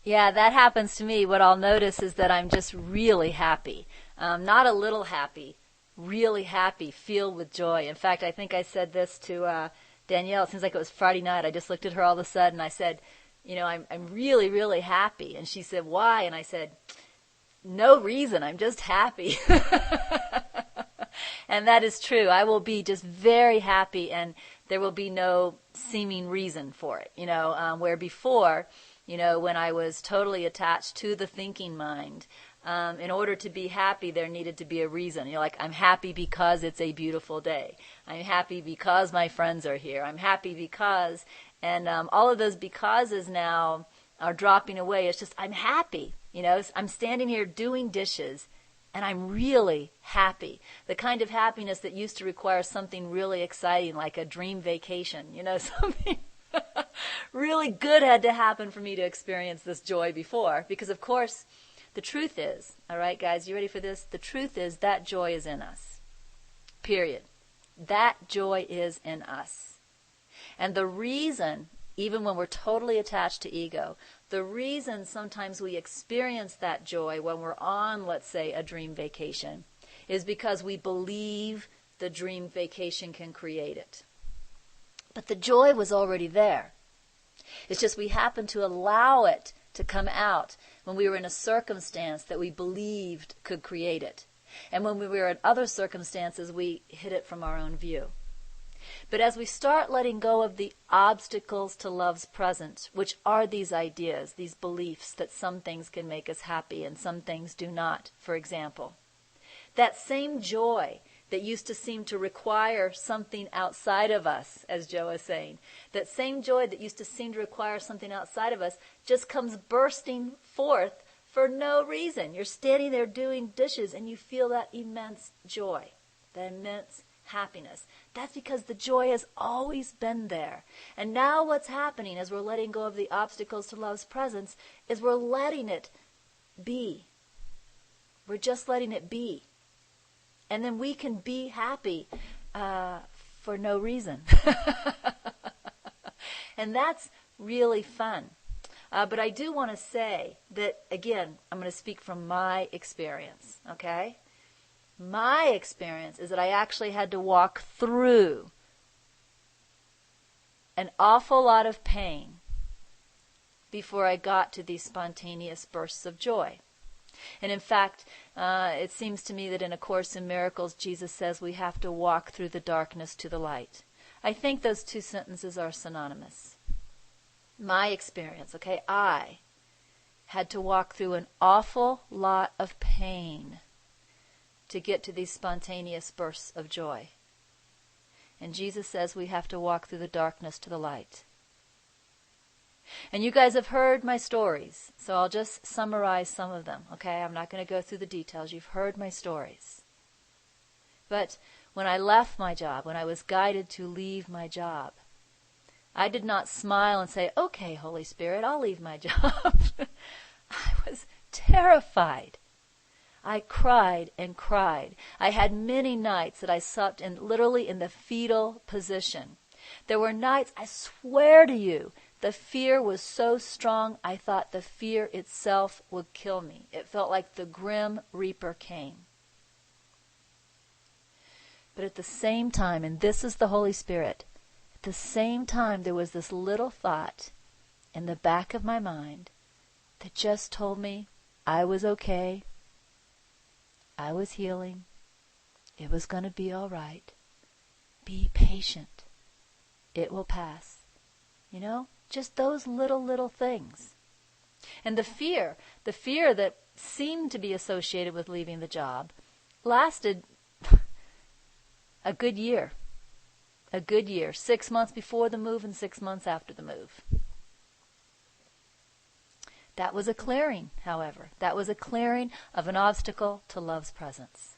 Yeah, that happens to me. What I'll notice is that I'm just really happy. Not a little happy, really happy, filled with joy. In fact, I think I said this to Danielle. It seems like it was Friday night. I just looked at her all of a sudden. I said, I'm really, really happy. And she said, why? And I said, no reason. I'm just happy. And that is true. I will be just very happy, and there will be no seeming reason for it. Where before, when I was totally attached to the thinking mind, in order to be happy, there needed to be a reason. Like, I'm happy because it's a beautiful day. I'm happy because my friends are here. I'm happy because, and all of those becauses now are dropping away. It's just, I'm happy. I'm standing here doing dishes, and I'm really happy. The kind of happiness that used to require something really exciting, like a dream vacation. Something really good had to happen for me to experience this joy before. Because, of course, the truth is, all right, guys, you ready for this? The truth is that joy is in us. Period. That joy is in us. And the reason, even when we're totally attached to ego, the reason sometimes we experience that joy when we're on, let's say, a dream vacation, is because we believe the dream vacation can create it. But the joy was already there. It's just we happen to allow it to come out when we were in a circumstance that we believed could create it. And when we were in other circumstances, we hid it from our own view. But as we start letting go of the obstacles to love's presence, which are these ideas, these beliefs that some things can make us happy and some things do not, for example, that same joy that used to seem to require something outside of us, as Joe is saying, that same joy that used to seem to require something outside of us just comes bursting forth for no reason. You're standing there doing dishes and you feel that immense joy, that immense happiness. That's because the joy has always been there. And now what's happening as we're letting go of the obstacles to love's presence is we're letting it be. We're just letting it be. And then we can be happy for no reason. And that's really fun. But I do want to say that, again, I'm going to speak from my experience, okay? My experience is that I actually had to walk through an awful lot of pain before I got to these spontaneous bursts of joy. And in fact, it seems to me that in A Course in Miracles, Jesus says we have to walk through the darkness to the light. I think those two sentences are synonymous. My experience, okay, I had to walk through an awful lot of pain to get to these spontaneous bursts of joy. And Jesus says we have to walk through the darkness to the light. And you guys have heard my stories, so I'll just summarize some of them, okay? I'm not going to go through the details. You've heard my stories. But when I left my job, when I was guided to leave my job, I did not smile and say, okay, Holy Spirit, I'll leave my job. I was terrified. I cried and cried. I had many nights that I slept literally in the fetal position. There were nights, I swear to you, the fear was so strong, I thought the fear itself would kill me. It felt like the grim reaper came. But at the same time, and this is the Holy Spirit, at the same time there was this little thought in the back of my mind that just told me I was okay, I was healing, it was going to be all right. Be patient. It will pass. Just those little things. And the fear that seemed to be associated with leaving the job lasted a good year. 6 months before the move and 6 months after the move. That was a clearing, however. That was a clearing of an obstacle to love's presence.